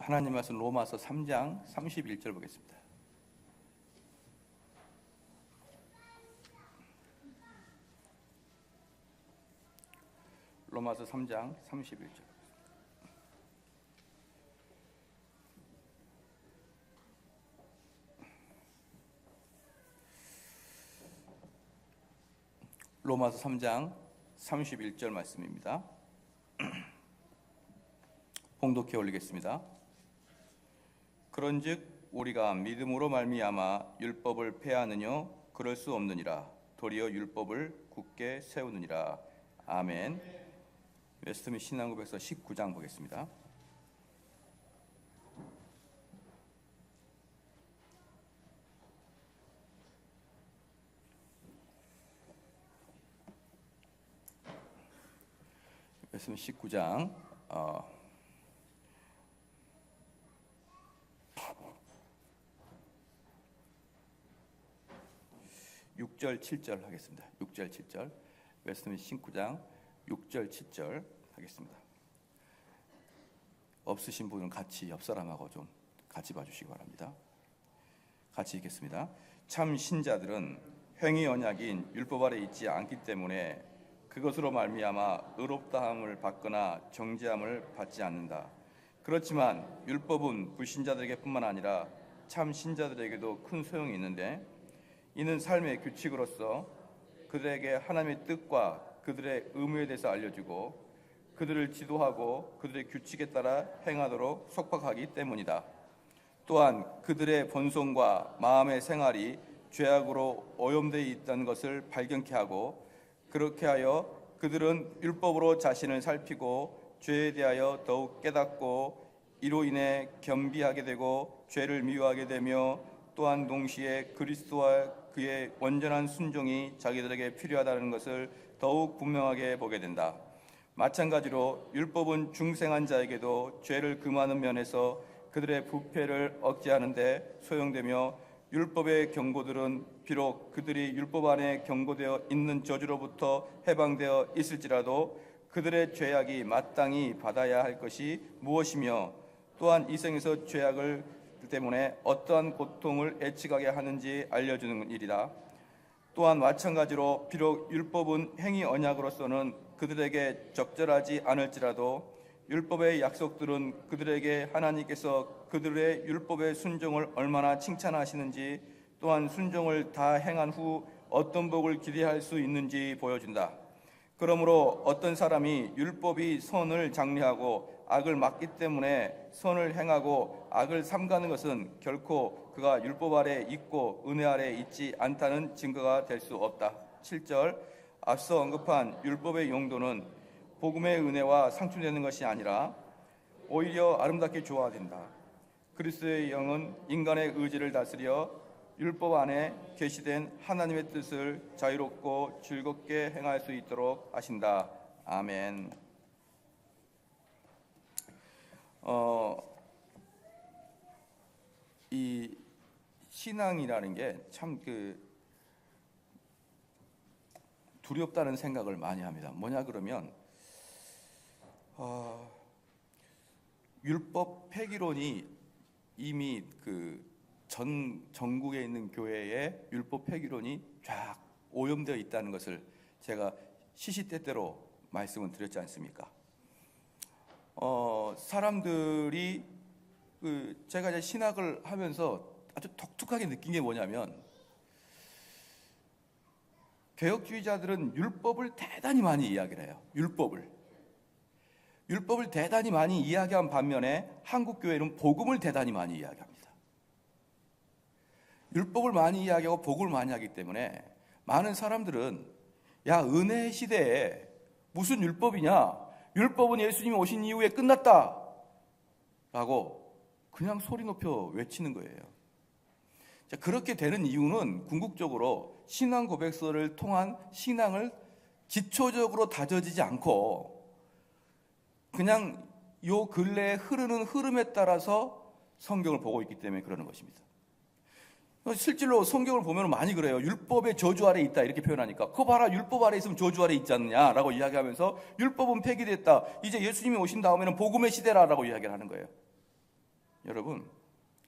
하나님 말씀 로마서 3장 31절 보겠습니다. 로마서 3장 31절. 로마서 3장 31절 말씀입니다. 봉독해 올리겠습니다. 그런즉 우리가 믿음으로 말미암아 율법을 폐하느뇨 그럴 수 없느니라. 도리어 율법을 굳게 세우느니라. 아멘. 웨스트민 신앙고백서 19장 보겠습니다. 웨스트민 19장 6절 7절 하겠습니다. 6절 7절 웨스트민 19장 6절 7절 하겠습니다. 없으신 분은 같이 옆 사람하고 좀 같이 봐주시기 바랍니다. 같이 읽겠습니다. 참 신자들은 행위 언약인 율법 아래 있지 않기 때문에 그것으로 말미암아 의롭다함을 받거나 정죄함을 받지 않는다. 그렇지만 율법은 불신자들에게뿐만 아니라 참 신자들에게도 큰 소용이 있는데, 이는 삶의 규칙으로서 그들에게 하나님의 뜻과 그들의 의무에 대해서 알려주고 그들을 지도하고 그들의 규칙에 따라 행하도록 속박하기 때문이다. 또한 그들의 본성과 마음의 생활이 죄악으로 오염되어 있다는 것을 발견케 하고, 그렇게 하여 그들은 율법으로 자신을 살피고 죄에 대하여 더욱 깨닫고 이로 인해 겸비하게 되고 죄를 미워하게 되며, 또한 동시에 그리스도와 그의 온전한 순종이 자기들에게 필요하다는 것을 더욱 분명하게 보게 된다. 마찬가지로 율법은 중생한 자에게도 죄를 금하는 면에서 그들의 부패를 억제하는 데 소용되며, 율법의 경고들은 비록 그들이 율법 안에 경고되어 있는 저주로부터 해방되어 있을지라도 그들의 죄악이 마땅히 받아야 할 것이 무엇이며, 또한 이 생에서 죄악을 때문에 어떠한 고통을 애치하게 하는지 알려주는 일이다. 또한 마찬가지로 비록 율법은 행위 언약으로서는 그들에게 적절하지 않을지라도 율법의 약속들은 그들에게 하나님께서 그들의 율법의 순종을 얼마나 칭찬하시는지, 또한 순종을 다 행한 후 어떤 복을 기대할 수 있는지 보여준다. 그러므로 어떤 사람이 율법이 선을 장려하고 악을 막기 때문에 선을 행하고 악을 삼가는 것은 결코 그가 율법 아래 있고 은혜 아래 있지 않다는 증거가 될 수 없다. 7절, 앞서 언급한 율법의 용도는 복음의 은혜와 상충되는 것이 아니라 오히려 아름답게 조화된다. 그리스도의 영은 인간의 의지를 다스려 율법 안에 계시된 하나님의 뜻을 자유롭고 즐겁게 행할 수 있도록 하신다. 아멘. 이 신앙이라는 게 참 두렵다는 생각을 많이 합니다. 뭐냐 그러면 율법 폐기론이 이미 전국에 있는 교회에 율법 폐기론이 쫙 오염되어 있다는 것을 제가 시시때때로 말씀을 드렸지 않습니까? 사람들이 제가 이제 신학을 하면서 아주 독특하게 느낀 게 뭐냐면, 개혁주의자들은 율법을 대단히 많이 이야기를 해요. 율법을 대단히 많이 이야기한 반면에 한국 교회는 복음을 대단히 많이 이야기합니다. 율법을 많이 이야기하고 복음을 많이 하기 때문에 많은 사람들은 야, 은혜 시대에 무슨 율법이냐, 율법은 예수님이 오신 이후에 끝났다 라고 그냥 소리 높여 외치는 거예요. 자, 그렇게 되는 이유는 궁극적으로 신앙 고백서를 통한 신앙을 기초적으로 다져지지 않고 그냥 요 근래에 흐르는 흐름에 따라서 성경을 보고 있기 때문에 그러는 것입니다. 실제로 성경을 보면 많이 그래요. 율법의 저주 아래 있다 이렇게 표현하니까, 그거 봐라, 율법 아래 있으면 저주 아래 있지 않느냐라고 이야기하면서 율법은 폐기됐다, 이제 예수님이 오신 다음에는 복음의 시대라라고 이야기를 하는 거예요. 여러분,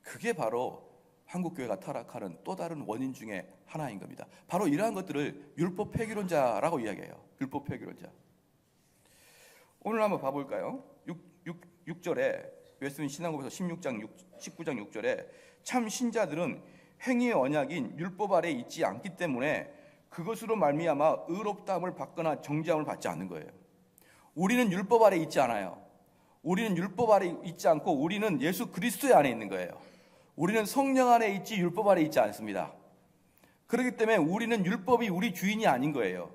그게 바로 한국교회가 타락하는 또 다른 원인 중에 하나인 겁니다. 바로 이러한 것들을 율법 폐기론자라고 이야기해요. 율법 폐기론자. 오늘 한번 봐볼까요? 6절에 웨스민 신앙고에서 19장 6절에 참 신자들은 행위의 언약인 율법 아래에 있지 않기 때문에 그것으로 말미암아 의롭다함을 받거나 정죄함을 받지 않는 거예요. 우리는 율법 아래에 있지 않아요. 우리는 율법 아래에 있지 않고 우리는 예수 그리스도의 안에 있는 거예요. 우리는 성령 안에 있지 율법 아래에 있지 않습니다. 그렇기 때문에 우리는 율법이 우리 주인이 아닌 거예요.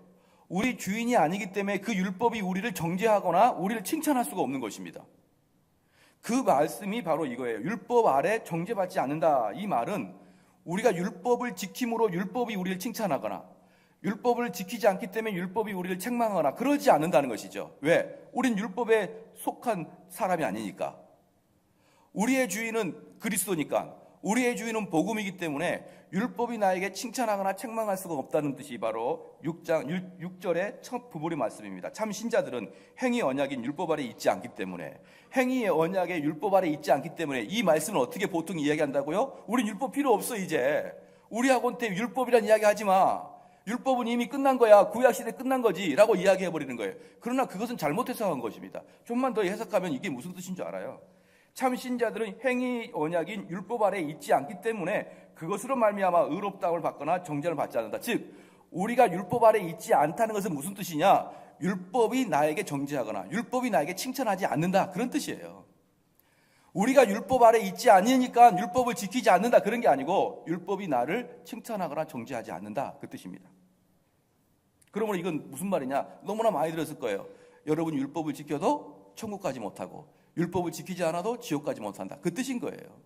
우리 주인이 아니기 때문에 그 율법이 우리를 정죄하거나 우리를 칭찬할 수가 없는 것입니다. 그 말씀이 바로 이거예요. 율법 아래 정죄받지 않는다. 이 말은 우리가 율법을 지킴으로 율법이 우리를 칭찬하거나 율법을 지키지 않기 때문에 율법이 우리를 책망하거나 그러지 않는다는 것이죠. 왜? 우린 율법에 속한 사람이 아니니까. 우리의 주인은 그리스도니까, 우리의 주인은 복음이기 때문에 율법이 나에게 칭찬하거나 책망할 수가 없다는 뜻이 바로 6절의 첫 부분의 말씀입니다. 참 신자들은 행위 언약인 율법 아래 있지 않기 때문에, 행위의 언약에 율법 아래 있지 않기 때문에 이 말씀을 어떻게 보통 이야기한다고요? 우린 율법 필요 없어. 이제 우리하고한테 율법이란 이야기 하지 마. 율법은 이미 끝난 거야. 구약시대 끝난 거지 라고 이야기해버리는 거예요. 그러나 그것은 잘못 해석한 것입니다. 좀만 더 해석하면 이게 무슨 뜻인 줄 알아요? 참 신자들은 행위 언약인 율법 아래에 있지 않기 때문에 그것으로 말미암아 의롭다함을 받거나 정죄를 받지 않는다. 즉 우리가 율법 아래에 있지 않다는 것은 무슨 뜻이냐? 율법이 나에게 정죄하거나 율법이 나에게 칭찬하지 않는다. 그런 뜻이에요. 우리가 율법 아래에 있지 않으니까 율법을 지키지 않는다. 그런 게 아니고 율법이 나를 칭찬하거나 정죄하지 않는다. 그 뜻입니다. 그러면 이건 무슨 말이냐? 너무나 많이 들었을 거예요. 여러분 율법을 지켜도 천국 가지 못하고 율법을 지키지 않아도 지옥 가지 못한다. 그 뜻인 거예요.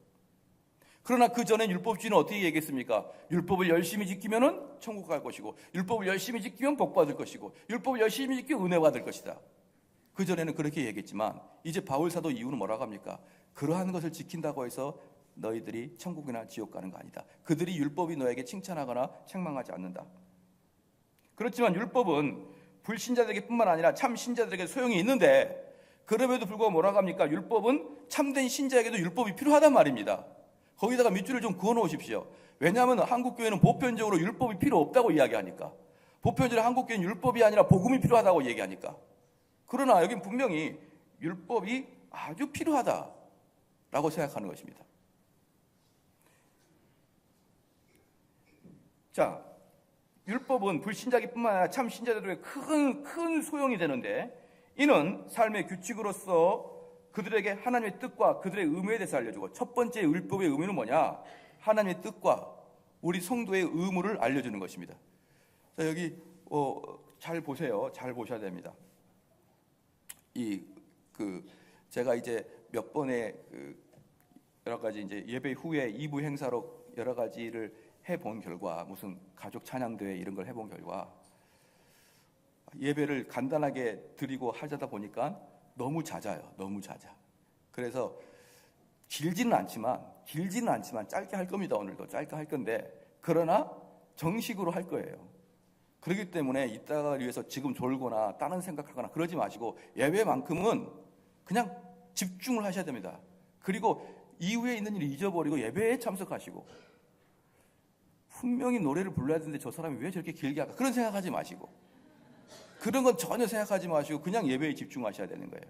그러나 그 전에 율법주의는 어떻게 얘기했습니까? 율법을 열심히 지키면 천국 갈 것이고 율법을 열심히 지키면 복 받을 것이고 율법을 열심히 지키면 은혜 받을 것이다. 그 전에는 그렇게 얘기했지만 이제 바울 사도 이후는 뭐라고 합니까? 그러한 것을 지킨다고 해서 너희들이 천국이나 지옥 가는 거 아니다. 그들이 율법이 너에게 칭찬하거나 책망하지 않는다. 그렇지만 율법은 불신자들에게 뿐만 아니라 참 신자들에게 소용이 있는데 그럼에도 불구하고 뭐라고 합니까? 율법은 참된 신자에게도 율법이 필요하단 말입니다. 거기다가 밑줄을 좀 그어 놓으십시오. 왜냐하면 한국교회는 보편적으로 율법이 필요 없다고 이야기하니까. 보편적으로 한국교회는 율법이 아니라 복음이 필요하다고 얘기하니까. 그러나 여긴 분명히 율법이 아주 필요하다라고 생각하는 것입니다. 자, 율법은 불신자뿐만 아니라 참 신자들에게 큰 소용이 되는데 이는 삶의 규칙으로서 그들에게 하나님의 뜻과 그들의 의무에 대해서 알려주고 첫 번째 율법의 의무는 뭐냐? 하나님의 뜻과 우리 성도의 의무를 알려주는 것입니다. 자, 여기 잘 보세요. 잘 보셔야 됩니다. 제가 이제 몇 번의 여러 가지 이제 예배 후에 2부 행사로 여러 가지를 해본 결과 무슨 가족 찬양대회 이런 걸 해본 결과 예배를 간단하게 드리고 하자다 보니까 너무 잦아요. 너무 잦아. 그래서 길지는 않지만 짧게 할 겁니다. 오늘도 짧게 할 건데 그러나 정식으로 할 거예요. 그렇기 때문에 이따가 위해서 지금 졸거나 다른 생각하거나 그러지 마시고 예배만큼은 그냥 집중을 하셔야 됩니다. 그리고 이후에 있는 일을 잊어버리고 예배에 참석하시고 분명히 노래를 불러야 되는데 저 사람이 왜 저렇게 길게 할까? 그런 생각하지 마시고 그런 건 전혀 생각하지 마시고 그냥 예배에 집중하셔야 되는 거예요.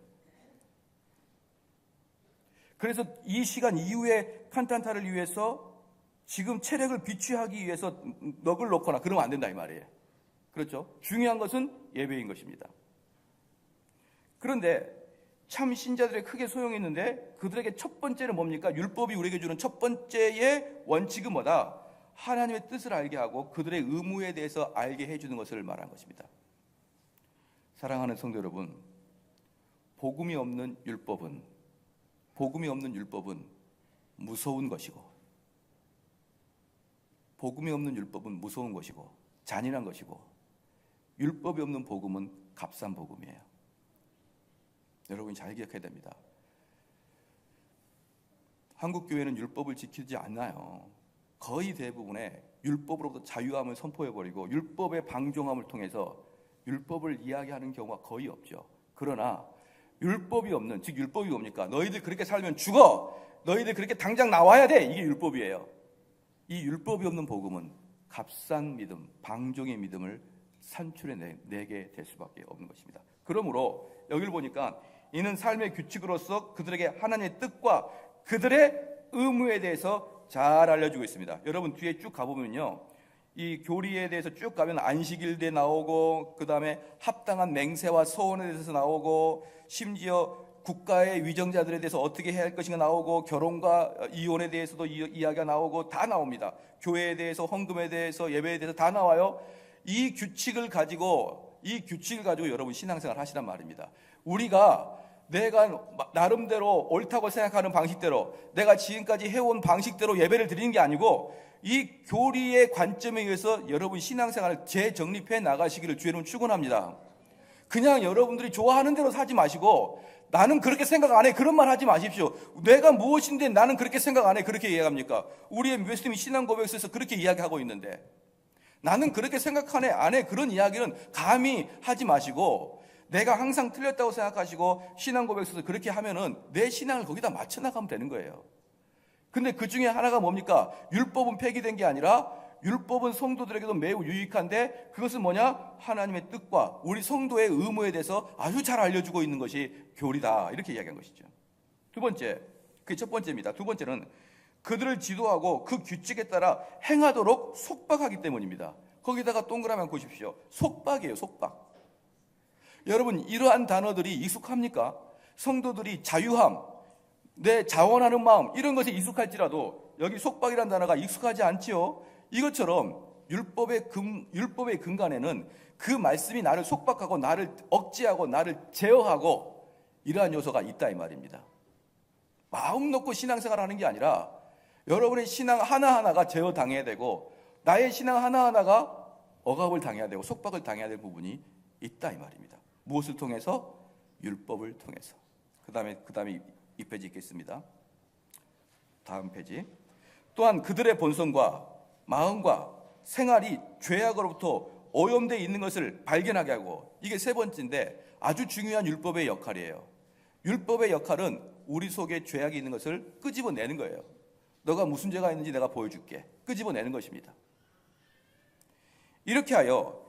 그래서 이 시간 이후에 칸탄타를 위해서 지금 체력을 비취하기 위해서 넋을 놓거나 그러면 안 된다 이 말이에요. 그렇죠? 중요한 것은 예배인 것입니다. 그런데 참 신자들의 크게 소용이 있는데 그들에게 첫 번째는 뭡니까? 율법이 우리에게 주는 첫 번째의 원칙은 뭐다? 하나님의 뜻을 알게 하고 그들의 의무에 대해서 알게 해주는 것을 말한 것입니다. 사랑하는 성도 여러분, 복음이 없는 율법은 무서운 것이고 복음이 없는 율법은 무서운 것이고 잔인한 것이고 율법이 없는 복음은 값싼 복음이에요. 여러분이 잘 기억해야 됩니다. 한국 교회는 율법을 지키지 않나요? 거의 대부분의 율법으로부터 자유함을 선포해버리고 율법의 방종함을 통해서 율법을 이야기하는 경우가 거의 없죠. 그러나 율법이 없는, 즉 율법이 뭡니까? 너희들 그렇게 살면 죽어. 너희들 그렇게 당장 나와야 돼. 이게 율법이에요. 이 율법이 없는 복음은 값싼 믿음, 방종의 믿음을 산출해내게 될 수밖에 없는 것입니다. 그러므로 여기를 보니까 이는 삶의 규칙으로서 그들에게 하나님의 뜻과 그들의 의무에 대해서 잘 알려주고 있습니다. 여러분 뒤에 쭉 가보면요, 이 교리에 대해서 쭉 가면 안식일대 나오고, 그 다음에 합당한 맹세와 서원에 대해서 나오고, 심지어 국가의 위정자들에 대해서 어떻게 해야 할 것인가 나오고, 결혼과 이혼에 대해서도 이야기가 나오고, 다 나옵니다. 교회에 대해서, 헌금에 대해서, 예배에 대해서 다 나와요. 이 규칙을 가지고 여러분 신앙생활 하시란 말입니다. 우리가 내가 나름대로 옳다고 생각하는 방식대로, 내가 지금까지 해온 방식대로 예배를 드리는 게 아니고, 이 교리의 관점에 의해서 여러분 신앙생활을 재정립해 나가시기를 주의 이름으로 축원합니다. 그냥 여러분들이 좋아하는 대로 사지 마시고, 나는 그렇게 생각 안 해, 그런 말 하지 마십시오. 내가 무엇인데 나는 그렇게 생각 안 해, 그렇게 이야기합니까? 우리의 웨스트민 신앙 고백서에서 그렇게 이야기하고 있는데, 나는 그렇게 생각하네, 안 해, 그런 이야기는 감히 하지 마시고, 내가 항상 틀렸다고 생각하시고 신앙 고백서에서 그렇게 하면은 내 신앙을 거기다 맞춰 나가면 되는 거예요. 근데 그 중에 하나가 뭡니까? 율법은 폐기된 게 아니라 율법은 성도들에게도 매우 유익한데, 그것은 뭐냐? 하나님의 뜻과 우리 성도의 의무에 대해서 아주 잘 알려주고 있는 것이 교리다, 이렇게 이야기한 것이죠. 두 번째, 그게 첫 번째입니다. 두 번째는 그들을 지도하고 그 규칙에 따라 행하도록 속박하기 때문입니다. 거기다가 동그라미 한번 보십시오. 속박이에요, 속박. 여러분 이러한 단어들이 익숙합니까? 성도들이 자유함, 내 자원하는 마음, 이런 것에 익숙할지라도 여기 속박이라는 단어가 익숙하지 않지요. 이것처럼 율법의 근간에는 그 말씀이 나를 속박하고 나를 억제하고 나를 제어하고 이러한 요소가 있다, 이 말입니다. 마음 놓고 신앙생활 하는 게 아니라 여러분의 신앙 하나하나가 제어당해야 되고, 나의 신앙 하나하나가 억압을 당해야 되고 속박을 당해야 될 부분이 있다, 이 말입니다. 무엇을 통해서? 율법을 통해서. 그 다음에 이 페이지 있겠습니다. 다음 페이지. 또한 그들의 본성과 마음과 생활이 죄악으로부터 오염되어 있는 것을 발견하게 하고, 이게 세 번째인데 아주 중요한 율법의 역할이에요. 율법의 역할은 우리 속에 죄악이 있는 것을 끄집어내는 거예요. 너가 무슨 죄가 있는지 내가 보여줄게. 끄집어내는 것입니다. 이렇게 하여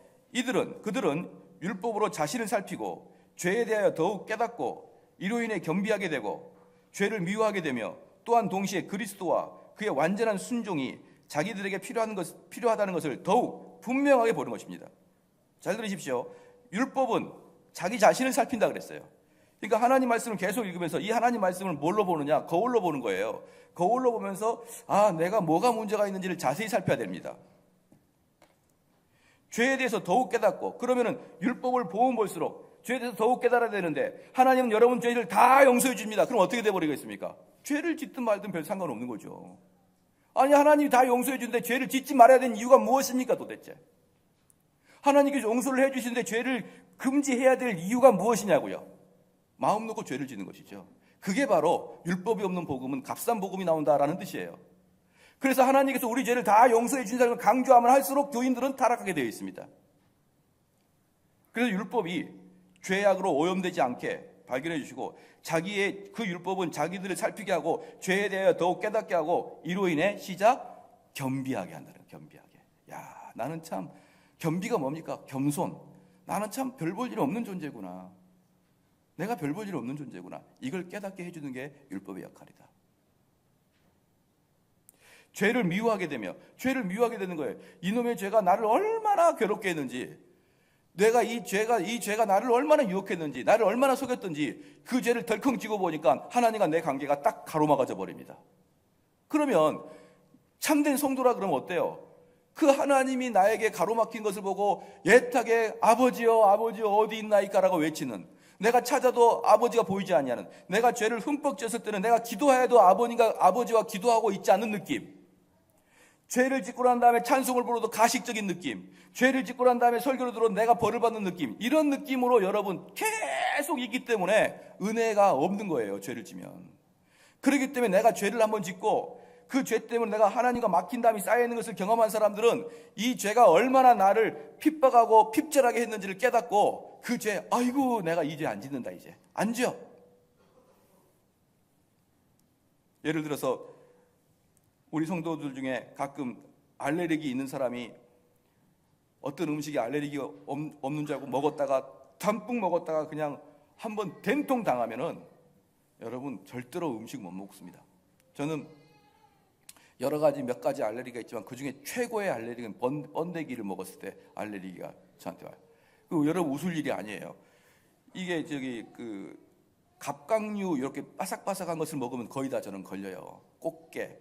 그들은 율법으로 자신을 살피고 죄에 대하여 더욱 깨닫고 이로 인해 겸비하게 되고 죄를 미워하게 되며, 또한 동시에 그리스도와 그의 완전한 순종이 자기들에게 필요하다는 것을 더욱 분명하게 보는 것입니다. 잘 들으십시오. 율법은 자기 자신을 살핀다 그랬어요. 그러니까 하나님 말씀을 계속 읽으면서 이 하나님 말씀을 뭘로 보느냐? 거울로 보는 거예요. 거울로 보면서 내가 뭐가 문제가 있는지를 자세히 살펴야 됩니다. 죄에 대해서 더욱 깨닫고, 그러면은 율법을 보면 볼수록 죄에 대해서 더욱 깨달아야 되는데, 하나님은 여러분 죄를 다 용서해 줍니다. 그럼 어떻게 돼버리겠습니까? 죄를 짓든 말든 별 상관없는 거죠. 아니, 하나님이 다 용서해 주는데 죄를 짓지 말아야 되는 이유가 무엇입니까 도대체? 하나님께서 용서를 해 주시는데 죄를 금지해야 될 이유가 무엇이냐고요? 마음 놓고 죄를 짓는 것이죠. 그게 바로 율법이 없는 복음은 값싼 복음이 나온다라는 뜻이에요. 그래서 하나님께서 우리 죄를 다 용서해 주신다는 걸 강조하면 할수록 교인들은 타락하게 되어 있습니다. 그래서 율법이 죄악으로 오염되지 않게 발견해 주시고, 자기의 그 율법은 자기들을 살피게 하고 죄에 대하여 더욱 깨닫게 하고, 이로 인해 시작 겸비하게 한다는, 겸비하게. 야, 나는 참, 겸비가 뭡니까? 겸손. 나는 참 별 볼 일 없는 존재구나. 내가 별 볼 일 없는 존재구나. 이걸 깨닫게 해주는 게 율법의 역할이다. 죄를 미워하게 되는 거예요. 이놈의 죄가 나를 얼마나 괴롭게 했는지, 내가 이 죄가 나를 얼마나 유혹했는지, 나를 얼마나 속였든지, 그 죄를 덜컹 쥐고 보니까 하나님과 내 관계가 딱 가로막아져 버립니다. 그러면 참된 성도라 그러면 어때요? 그 하나님이 나에게 가로막힌 것을 보고 애타게 아버지여 어디 있나이까라고 외치는, 내가 찾아도 아버지가 보이지 않냐는, 내가 죄를 흠뻑 졌을 때는 내가 기도해도 아버지와 기도하고 있지 않는 느낌, 죄를 짓고 난 다음에 찬송을 부르도 가식적인 느낌, 죄를 짓고 난 다음에 설교를 들어도 내가 벌을 받는 느낌, 이런 느낌으로 여러분 계속 있기 때문에 은혜가 없는 거예요. 죄를 지면. 그렇기 때문에 내가 죄를 한번 짓고 그 죄 때문에 내가 하나님과 막힌 담이 쌓여있는 것을 경험한 사람들은 이 죄가 얼마나 나를 핍박하고 핍절하게 했는지를 깨닫고, 그 죄, 아이고 내가 이 죄 안 짓는다, 이제 안 지어. 예를 들어서 우리 성도들 중에 가끔 알레르기 있는 사람이 어떤 음식에 알레르기가 없는 줄 알고 먹었다가 담뿍 먹었다가 그냥 한번 된통 당하면은 여러분 절대로 음식 못 먹습니다. 저는 여러 가지 몇 가지 알레르기가 있지만 그 중에 최고의 알레르기는 번데기를 먹었을 때 알레르기가 저한테 와요. 그 여러분 웃을 일이 아니에요. 이게 그 갑각류 이렇게 바삭바삭한 것을 먹으면 거의 다 저는 걸려요. 꽃게,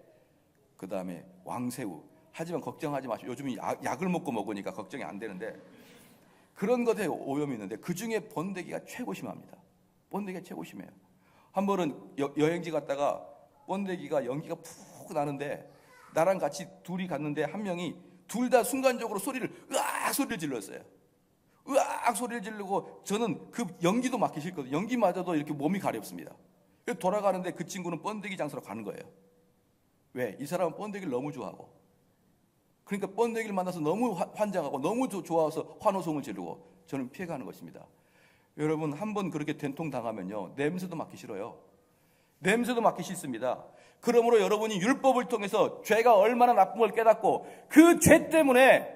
그 다음에 왕새우. 하지만 걱정하지 마시고 요즘은 약을 먹고 먹으니까 걱정이 안 되는데 그런 것에 오염이 있는데 그 중에 번데기가 최고 심합니다. 번데기가 최고 심해요. 한 번은 여행지 갔다가 번데기가 연기가 푹 나는데 나랑 같이 둘이 갔는데 한 명이 둘 다 순간적으로 으악 소리를 질렀어요. 으악 소리를 지르고 저는 그 연기도 맡기 싫거든요. 연기마저도 이렇게 몸이 가렵습니다. 돌아가는데 그 친구는 번데기 장소로 가는 거예요. 왜? 이 사람은 번데기를 너무 좋아하고 그러니까 번데기를 만나서 너무 환장하고 너무 좋아서 환호성을 지르고 저는 피해가는 것입니다. 여러분 한번 그렇게 된통 당하면요 냄새도 맡기 싫어요. 냄새도 맡기 싫습니다. 그러므로 여러분이 율법을 통해서 죄가 얼마나 나쁜 걸 깨닫고 그 죄 때문에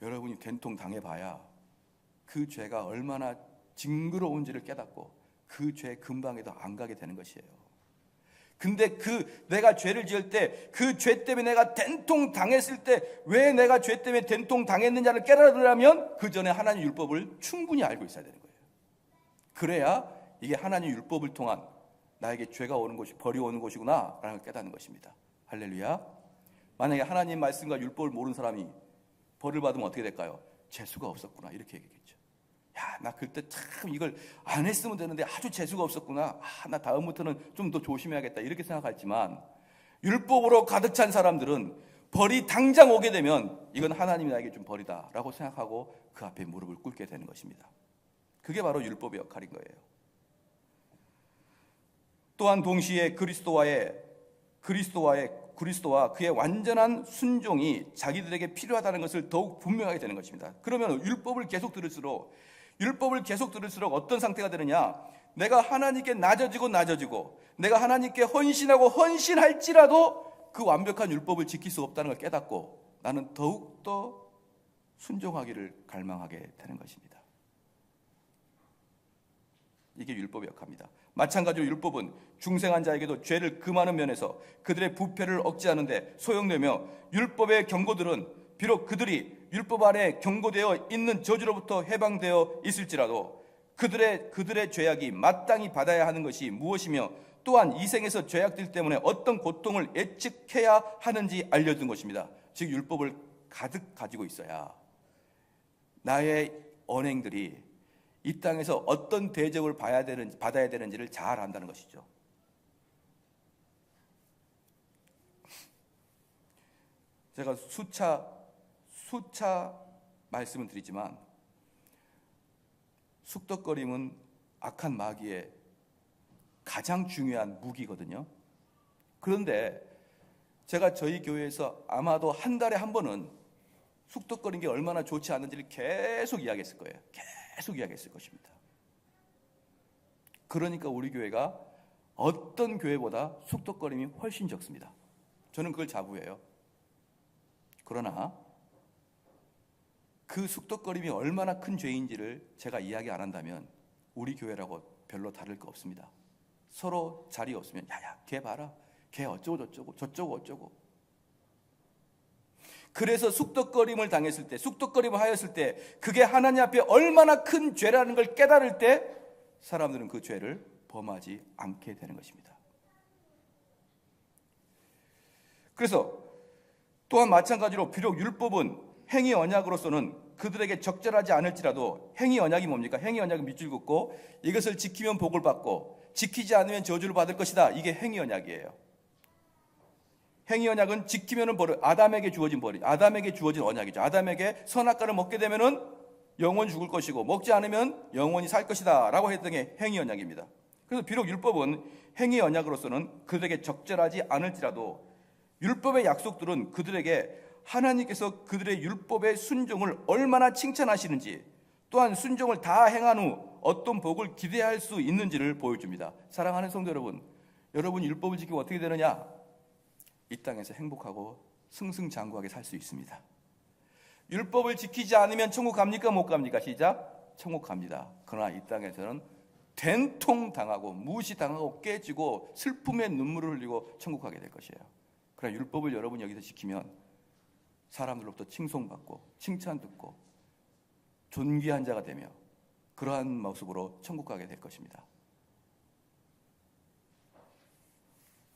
여러분이 된통 당해봐야 그 죄가 얼마나 징그러운지를 깨닫고 그 죄 근방에도 안 가게 되는 것이에요. 근데 내가 죄를 지을 때 그 죄 때문에 내가 된통 당했을 때 왜 내가 죄 때문에 된통 당했느냐를 깨달으려면 그 전에 하나님 율법을 충분히 알고 있어야 되는 거예요. 그래야 이게 하나님 율법을 통한 나에게 죄가 오는 것이 벌이 오는 것이구나 라는 걸 깨닫는 것입니다. 할렐루야. 만약에 하나님 말씀과 율법을 모르는 사람이 벌을 받으면 어떻게 될까요? 재수가 없었구나 이렇게 얘기했겠죠. 야, 나 그때 참 이걸 안 했으면 되는데 아주 재수가 없었구나. 나 다음부터는 좀 더 조심해야겠다 이렇게 생각하지만 율법으로 가득 찬 사람들은 벌이 당장 오게 되면 이건 하나님이 나에게 준 벌이다 라고 생각하고 그 앞에 무릎을 꿇게 되는 것입니다. 그게 바로 율법의 역할인 거예요. 또한 동시에 그리스도와 그의 완전한 순종이 자기들에게 필요하다는 것을 더욱 분명하게 되는 것입니다. 그러면 율법을 계속 들을수록 어떤 상태가 되느냐? 내가 하나님께 낮아지고 내가 하나님께 헌신하고 헌신할지라도 그 완벽한 율법을 지킬 수 없다는 걸 깨닫고 나는 더욱더 순종하기를 갈망하게 되는 것입니다. 이게 율법의 역할입니다. 마찬가지로 율법은 중생한 자에게도 죄를 금하는 면에서 그들의 부패를 억제하는 데 소용되며 율법의 경고들은 비록 그들이 율법 아래 경고되어 있는 저주로부터 해방되어 있을지라도 그들의 죄악이 마땅히 받아야 하는 것이 무엇이며 또한 이 생에서 죄악들 때문에 어떤 고통을 예측해야 하는지 알려준 것입니다. 즉 율법을 가득 가지고 있어야 나의 언행들이 이 땅에서 어떤 대접을 받아야 되는지를 잘 안다는 것이죠. 제가 수차 말씀을 드리지만 쑥덕거림은 악한 마귀의 가장 중요한 무기거든요. 그런데 제가 저희 교회에서 아마도 한 달에 한 번은 쑥덕거리는 게 얼마나 좋지 않은지를 계속 이야기했을 거예요. 계속 이야기했을 것입니다. 그러니까 우리 교회가 어떤 교회보다 쑥덕거림이 훨씬 적습니다. 저는 그걸 자부해요. 그러나 그 쑥덕거림이 얼마나 큰 죄인지를 제가 이야기 안 한다면 우리 교회라고 별로 다를 거 없습니다. 서로 자리 없으면 야야 걔 봐라 걔 어쩌고 저쩌고 어쩌고. 그래서 쑥덕거림을 당했을 때 쑥덕거림을 하였을 때 그게 하나님 앞에 얼마나 큰 죄라는 걸 깨달을 때 사람들은 그 죄를 범하지 않게 되는 것입니다. 그래서 또한 마찬가지로 비록 율법은 행위 언약으로서는 그들에게 적절하지 않을지라도 행위 언약이 뭡니까? 행위 언약은 밑줄 긋고 이것을 지키면 복을 받고 지키지 않으면 저주를 받을 것이다. 이게 행위 언약이에요. 행위 언약은 지키면은 아담에게 주어진 언약이죠. 아담에게 선악과를 먹게 되면은 영원 죽을 것이고 먹지 않으면 영원히 살 것이다라고 했던 게 행위 언약입니다. 그래서 비록 율법은 행위 언약으로서는 그들에게 적절하지 않을지라도 율법의 약속들은 그들에게 하나님께서 그들의 율법의 순종을 얼마나 칭찬하시는지 또한 순종을 다 행한 후 어떤 복을 기대할 수 있는지를 보여줍니다. 사랑하는 성도 여러분, 여러분 율법을 지키면 어떻게 되느냐? 이 땅에서 행복하고 승승장구하게 살 수 있습니다. 율법을 지키지 않으면 천국 갑니까? 못 갑니까? 시작. 천국 갑니다. 그러나 이 땅에서는 된통당하고 무시당하고 깨지고 슬픔의 눈물을 흘리고 천국 가게 될 것이에요. 그러나 율법을 여러분이 여기서 지키면 사람들로부터 칭송받고 칭찬 듣고 존귀한 자가 되며 그러한 모습으로 천국 가게 될 것입니다.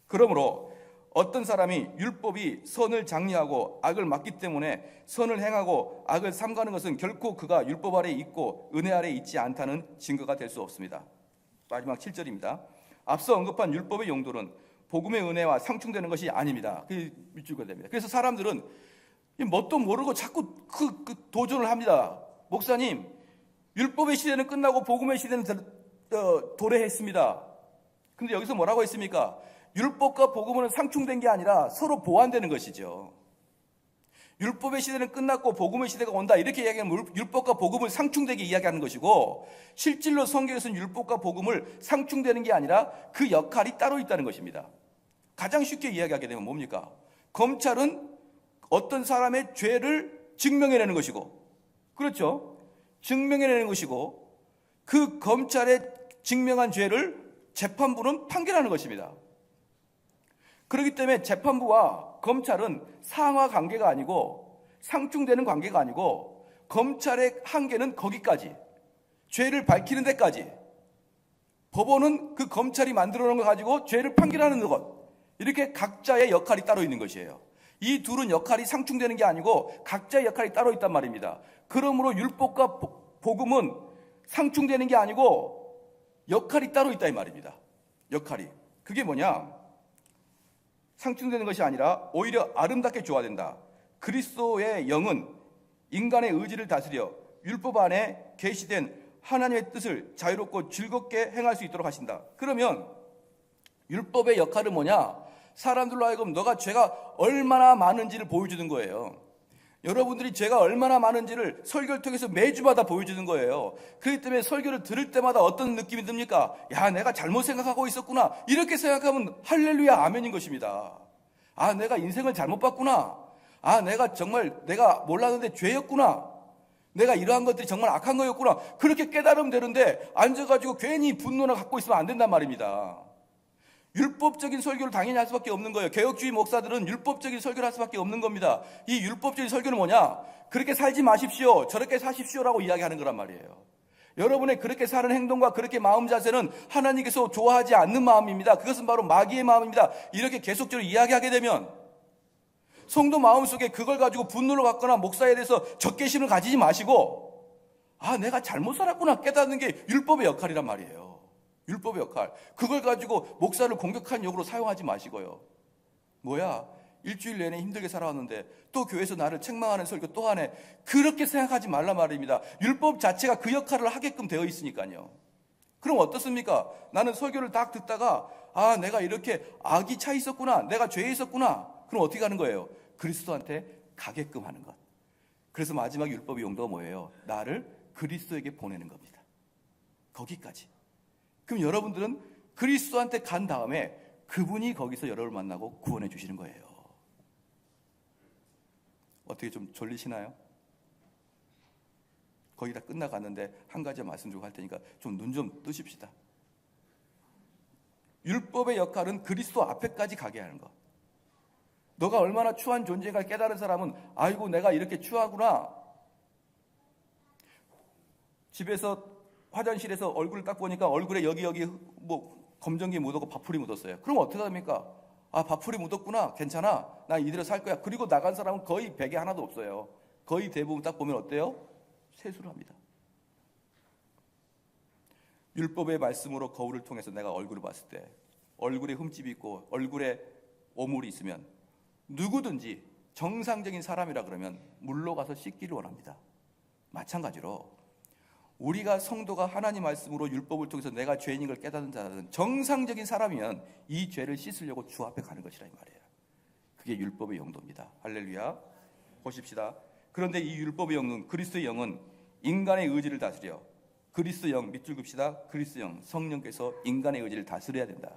그러므로 어떤 사람이 율법이 선을 장려하고 악을 막기 때문에 선을 행하고 악을 삼가는 것은 결코 그가 율법 아래에 있고 은혜 아래에 있지 않다는 증거가 될 수 없습니다. 마지막 7절입니다. 앞서 언급한 율법의 용도는 복음의 은혜와 상충되는 것이 아닙니다. 그게 밑줄가 됩니다. 그래서 사람들은 뭣도 모르고 자꾸 그 도전을 합니다. 목사님, 율법의 시대는 끝나고 복음의 시대는 도래했습니다. 근데 여기서 뭐라고 했습니까? 율법과 복음은 상충된 게 아니라 서로 보완되는 것이죠. 율법의 시대는 끝났고 복음의 시대가 온다 이렇게 이야기하면 율법과 복음을 상충되게 이야기하는 것이고, 실질로 성경에서는 율법과 복음을 상충되는 게 아니라 그 역할이 따로 있다는 것입니다. 가장 쉽게 이야기하게 되면 뭡니까? 검찰은 어떤 사람의 죄를 증명해내는 것이고, 그렇죠? 증명해내는 것이고, 그 검찰의 증명한 죄를 재판부는 판결하는 것입니다. 그렇기 때문에 재판부와 검찰은 상하 관계가 아니고 상충되는 관계가 아니고, 검찰의 한계는 거기까지, 죄를 밝히는 데까지, 법원은 그 검찰이 만들어 놓은 거 가지고 죄를 판결하는 것, 이렇게 각자의 역할이 따로 있는 것이에요. 이 둘은 역할이 상충되는 게 아니고 각자의 역할이 따로 있단 말입니다. 그러므로 율법과 복음은 상충되는 게 아니고 역할이 따로 있다 이 말입니다. 역할이. 그게 뭐냐? 상충되는 것이 아니라 오히려 아름답게 조화된다. 그리스도의 영은 인간의 의지를 다스려 율법 안에 계시된 하나님의 뜻을 자유롭고 즐겁게 행할 수 있도록 하신다. 그러면 율법의 역할은 뭐냐? 사람들로 하여금 너가 죄가 얼마나 많은지를 보여주는 거예요. 여러분들이 죄가 얼마나 많은지를 설교를 통해서 매주마다 보여주는 거예요. 그렇기 때문에 설교를 들을 때마다 어떤 느낌이 듭니까? 야, 내가 잘못 생각하고 있었구나. 이렇게 생각하면 할렐루야 아멘인 것입니다. 아, 내가 인생을 잘못 봤구나. 아, 내가 몰랐는데 죄였구나. 내가 이러한 것들이 정말 악한 거였구나. 그렇게 깨달으면 되는데 앉아가지고 괜히 분노나 갖고 있으면 안 된단 말입니다. 율법적인 설교를 당연히 할 수밖에 없는 거예요. 개혁주의 목사들은 율법적인 설교를 할 수밖에 없는 겁니다. 이 율법적인 설교는 뭐냐? 그렇게 살지 마십시오, 저렇게 사십시오라고 이야기하는 거란 말이에요. 여러분의 그렇게 사는 행동과 그렇게 마음 자세는 하나님께서 좋아하지 않는 마음입니다. 그것은 바로 마귀의 마음입니다. 이렇게 계속적으로 이야기하게 되면 성도 마음속에 그걸 가지고 분노를 갖거나 목사에 대해서 적개심을 가지지 마시고, 아, 내가 잘못 살았구나 깨닫는 게 율법의 역할이란 말이에요. 율법의 역할. 그걸 가지고 목사를 공격한 욕으로 사용하지 마시고요. 뭐야, 일주일 내내 힘들게 살아왔는데 또 교회에서 나를 책망하는 설교 또 하네. 그렇게 생각하지 말란 말입니다. 율법 자체가 그 역할을 하게끔 되어 있으니까요. 그럼 어떻습니까? 나는 설교를 딱 듣다가 아, 내가 이렇게 악이 차 있었구나, 내가 죄에 있었구나. 그럼 어떻게 하는 거예요? 그리스도한테 가게끔 하는 것. 그래서 마지막 율법의 용도가 뭐예요? 나를 그리스도에게 보내는 겁니다. 거기까지. 그럼 여러분들은 그리스도한테 간 다음에 그분이 거기서 여러분을 만나고 구원해 주시는 거예요. 어떻게 좀 졸리시나요? 거의 다 끝나갔는데 한 가지 말씀드리고 할 테니까 좀 눈 좀 뜨십시다. 율법의 역할은 그리스도 앞에까지 가게 하는 것. 너가 얼마나 추한 존재인가 깨달은 사람은 아이고 내가 이렇게 추하구나. 집에서 화장실에서 얼굴을 딱 보니까 얼굴에 여기 뭐 검정기 묻었고 밥풀이 묻었어요. 그럼 어떻게 합니까? 아, 밥풀이 묻었구나. 괜찮아. 나 이대로 살 거야. 그리고 나간 사람은 거의 베개 하나도 없어요. 거의 대부분 딱 보면 어때요? 세수를 합니다. 율법의 말씀으로 거울을 통해서 내가 얼굴을 봤을 때 얼굴에 흠집이 있고 얼굴에 오물이 있으면 누구든지 정상적인 사람이라 그러면 물로 가서 씻기를 원합니다. 마찬가지로 우리가 성도가 하나님 말씀으로 율법을 통해서 내가 죄인인 걸 깨닫는 자는 정상적인 사람이면 이 죄를 씻으려고 주 앞에 가는 것이라 이 말이에요. 그게 율법의 용도입니다. 할렐루야. 보십시다. 그런데 이 율법의 영은, 그리스도의 영은 인간의 의지를 다스려 그리스도형 밑줄 긋시다. 그리스도형 성령께서 인간의 의지를 다스려야 된다.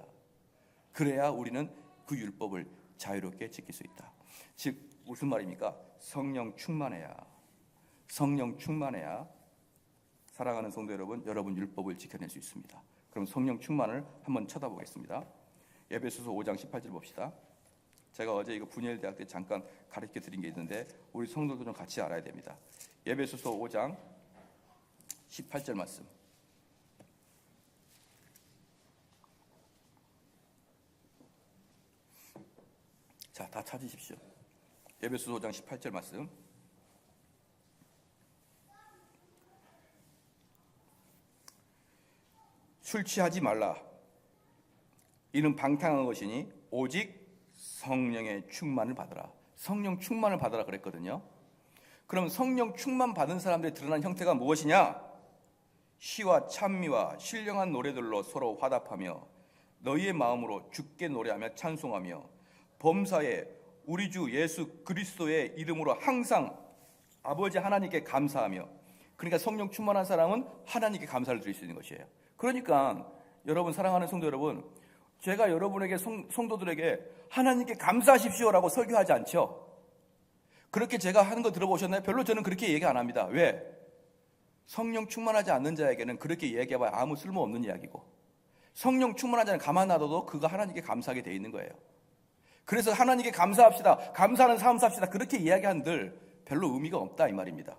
그래야 우리는 그 율법을 자유롭게 지킬 수 있다. 즉 무슨 말입니까? 성령 충만해야 사랑하는 성도 여러분 율법을 지켜낼 수 있습니다. 그럼 성령 충만을 한번 쳐다보겠습니다. 에베소서 5장 18절 봅시다. 제가 어제 이거 분열대학 때 잠깐 가르쳐 드린 게 있는데 우리 성도들은 같이 알아야 됩니다. 에베소서 5장 18절 말씀. 자, 다 찾으십시오. 에베소서 5장 18절 말씀. 술 취하지 말라. 이는 방탕한 것이니 오직 성령의 충만을 받으라. 성령 충만을 받으라 그랬거든요. 그럼 성령 충만 받은 사람들이 드러난 형태가 무엇이냐? 시와 찬미와 신령한 노래들로 서로 화답하며 너희의 마음으로 주께 노래하며 찬송하며 범사에 우리 주 예수 그리스도의 이름으로 항상 아버지 하나님께 감사하며. 그러니까 성령 충만한 사람은 하나님께 감사를 드릴 수 있는 것이에요. 그러니까 여러분 사랑하는 성도 여러분, 제가 여러분에게 성도들에게 하나님께 감사하십시오라고 설교하지 않죠. 그렇게 제가 하는 거 들어보셨나요? 별로 저는 그렇게 얘기 안 합니다. 왜? 성령 충만하지 않는 자에게는 그렇게 얘기해봐야 아무 쓸모없는 이야기고, 성령 충만한 자는 가만 놔둬도 그가 하나님께 감사하게 돼 있는 거예요. 그래서 하나님께 감사합시다, 감사하는 삶 삽시다, 그렇게 이야기한들 별로 의미가 없다 이 말입니다.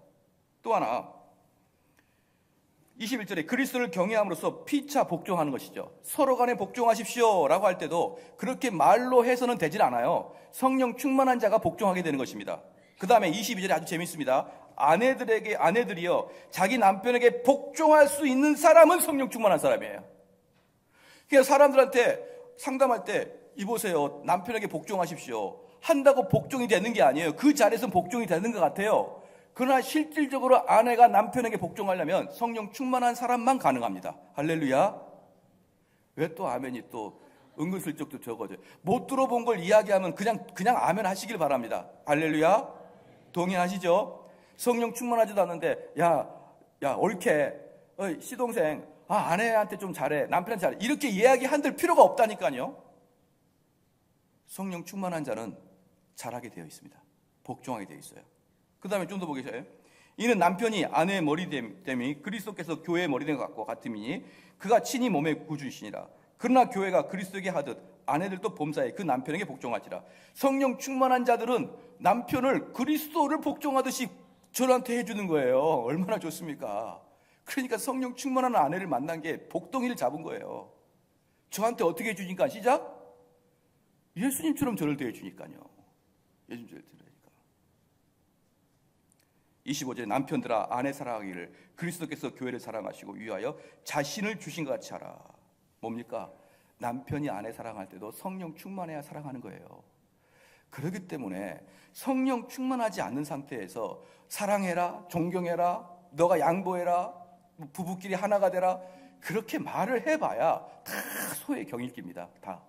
또 하나 21절에 그리스도를 경외함으로써 피차 복종하는 것이죠. 서로 간에 복종하십시오 라고 할 때도 그렇게 말로 해서는 되질 않아요. 성령 충만한 자가 복종하게 되는 것입니다. 그 다음에 22절에 아주 재밌습니다. 아내들이여 자기 남편에게 복종할 수 있는 사람은 성령 충만한 사람이에요. 그러니까 사람들한테 상담할 때 이보세요, 남편에게 복종하십시오 한다고 복종이 되는 게 아니에요. 그 자리에서는 복종이 되는 것 같아요. 그러나 실질적으로 아내가 남편에게 복종하려면 성령 충만한 사람만 가능합니다. 할렐루야. 왜 또 아멘이 또 은근슬쩍 또 적어져요. 못 들어본 걸 이야기하면 그냥 아멘 하시길 바랍니다. 할렐루야. 동의하시죠? 성령 충만하지도 않는데 야 옳게 시동생 아내한테 좀 잘해, 남편한테 잘해, 이렇게 이야기한들 필요가 없다니까요. 성령 충만한 자는 잘하게 되어 있습니다. 복종하게 되어 있어요. 그 다음에 좀 더 보겠어요. 이는 남편이 아내의 머리됨이 그리스도께서 교회의 머리된 것 같음이니 그가 친히 몸의 구주이시니라. 그러나 교회가 그리스도에게 하듯 아내들도 범사에 그 남편에게 복종하지라. 성령 충만한 자들은 남편을 그리스도를 복종하듯이 저한테 해주는 거예요. 얼마나 좋습니까? 그러니까 성령 충만한 아내를 만난 게 복덩이를 잡은 거예요. 저한테 어떻게 해주니까 시작? 예수님처럼 저를 대해주니까요. 예수님처럼 대해주니까. 25절에 남편들아 아내 사랑하기를 그리스도께서 교회를 사랑하시고 위하여 자신을 주신 것 같이 하라. 뭡니까? 남편이 아내 사랑할 때도 성령 충만해야 사랑하는 거예요. 그렇기 때문에 성령 충만하지 않는 상태에서 사랑해라, 존경해라, 너가 양보해라, 부부끼리 하나가 되라, 그렇게 말을 해봐야 다 소의 경일기입니다. 다.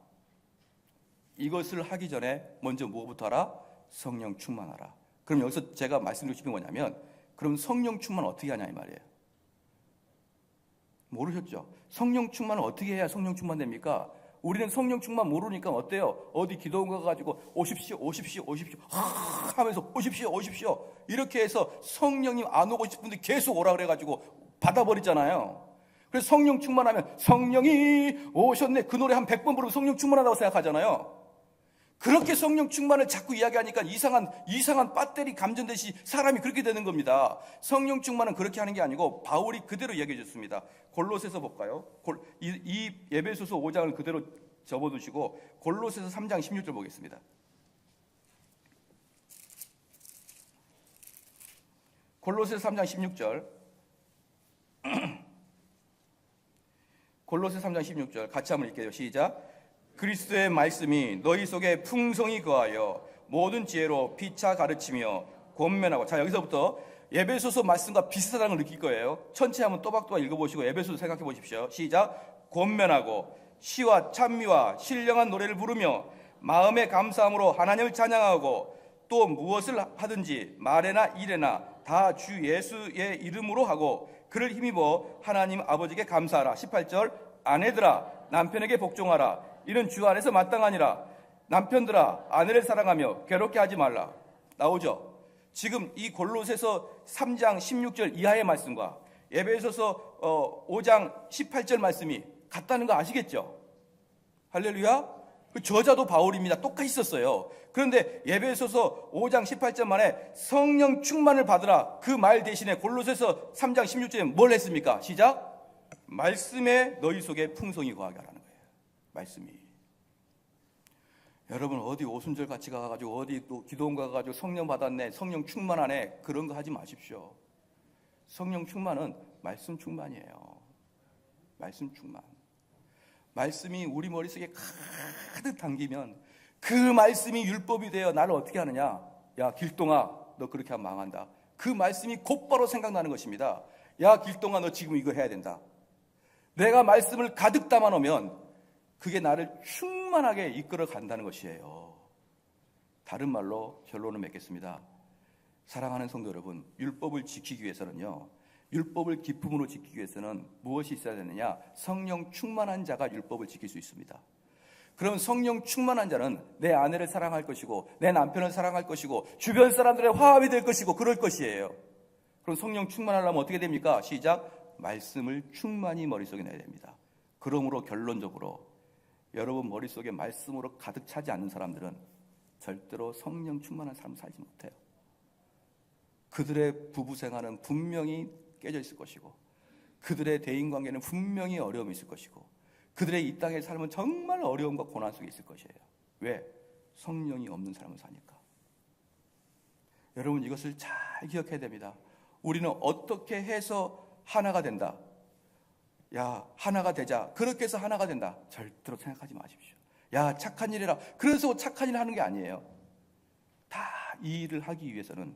이것을 하기 전에 먼저 무엇부터 하라? 성령 충만하라. 그럼 여기서 제가 말씀드리고 싶은 거냐면, 그럼 성령 충만 어떻게 하냐 이 말이에요. 모르셨죠? 성령 충만을 어떻게 해야 성령 충만 됩니까? 우리는 성령 충만 모르니까 어때요? 어디 기도원 가가지고 오십시오 하면서 오십시오 이렇게 해서 성령님 안 오고 싶은데 계속 오라 그래가지고 받아버리잖아요. 그래서 성령 충만하면 성령이 오셨네, 그 노래 한 100번 부르면 성령 충만하다고 생각하잖아요. 그렇게 성령 충만을 자꾸 이야기하니까 이상한 배터리 감전듯이 사람이 그렇게 되는 겁니다. 성령 충만은 그렇게 하는 게 아니고 바울이 그대로 이야기해 줬습니다. 골로새서 볼까요? 이 에베소서 5장을 그대로 접어두시고 골로새서 3장 16절 보겠습니다. 골로새서 3장 16절 골로새 3장 16절 같이 한번 읽게요. 시작. 그리스도의 말씀이 너희 속에 풍성히 거하여 모든 지혜로 피차 가르치며 권면하고. 자, 여기서부터 에베소서 말씀과 비슷하다는 걸 느낄 거예요. 천체 한번 또박또박 읽어보시고 에베소서 생각해 보십시오. 시작. 권면하고 시와 찬미와 신령한 노래를 부르며 마음의 감사함으로 하나님을 찬양하고 또 무엇을 하든지 말에나 일에나 다 주 예수의 이름으로 하고 그를 힘입어 하나님 아버지께 감사하라. 18절 아내들아 남편에게 복종하라. 이는 주 안에서 마땅하니라. 남편들아 아내를 사랑하며 괴롭게 하지 말라. 나오죠? 지금 이 골로새서 3장 16절 이하의 말씀과 에베소서 5장 18절 말씀이 같다는 거 아시겠죠? 할렐루야. 그 저자도 바울입니다. 똑같이 썼어요. 그런데 에베소서 5장 18절 만에 성령 충만을 받으라 그 말 대신에 골로새서 3장 16절에 뭘 했습니까? 시작. 말씀에 너희 속에 풍성이 거하게 하라는 거예요. 말씀이. 여러분 어디 오순절 같이 가가지고 어디 또 기도원 가가지고 성령 받았네, 성령 충만하네, 그런 거 하지 마십시오. 성령 충만은 말씀 충만이에요. 말씀 충만. 말씀이 우리 머릿속에 가득 담기면 그 말씀이 율법이 되어 나를 어떻게 하느냐. 야 길동아 너 그렇게 하면 망한다. 그 말씀이 곧바로 생각나는 것입니다. 야 길동아 너 지금 이거 해야 된다. 내가 말씀을 가득 담아 놓으면 그게 나를 충만하게 이끌어 간다는 것이에요. 다른 말로 결론을 맺겠습니다. 사랑하는 성도 여러분, 율법을 지키기 위해서는요, 율법을 기쁨으로 지키기 위해서는 무엇이 있어야 되느냐? 성령 충만한 자가 율법을 지킬 수 있습니다. 그럼 성령 충만한 자는 내 아내를 사랑할 것이고 내 남편을 사랑할 것이고 주변 사람들의 화합이 될 것이고 그럴 것이에요. 그럼 성령 충만하려면 어떻게 됩니까? 시작. 말씀을 충만히 머릿속에 내야 됩니다. 그러므로 결론적으로 여러분 머릿속에 말씀으로 가득 차지 않는 사람들은 절대로 성령 충만한 삶을 살지 못해요. 그들의 부부 생활은 분명히 깨져 있을 것이고 그들의 대인관계는 분명히 어려움이 있을 것이고 그들의 이 땅의 삶은 정말 어려움과 고난 속에 있을 것이에요. 왜? 성령이 없는 삶을 사니까. 여러분 이것을 잘 기억해야 됩니다. 우리는 어떻게 해서 하나가 된다. 야 하나가 되자. 그렇게 해서 하나가 된다. 절대로 생각하지 마십시오. 야 착한 일이라. 그래서 착한 일을 하는 게 아니에요. 다 이 일을 하기 위해서는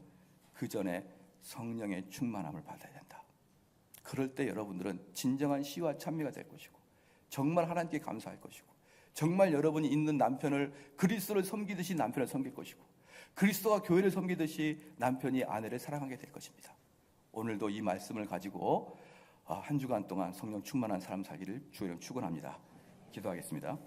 그 전에 성령의 충만함을 받아야 된다. 그럴 때 여러분들은 진정한 시와 찬미가 될 것이고 정말 하나님께 감사할 것이고 정말 여러분이 있는 남편을 그리스도를 섬기듯이 남편을 섬길 것이고 그리스도가 교회를 섬기듯이 남편이 아내를 사랑하게 될 것입니다. 오늘도 이 말씀을 가지고 한 주간 동안 성령 충만한 삶 살기를 주여 축원합니다. 기도하겠습니다.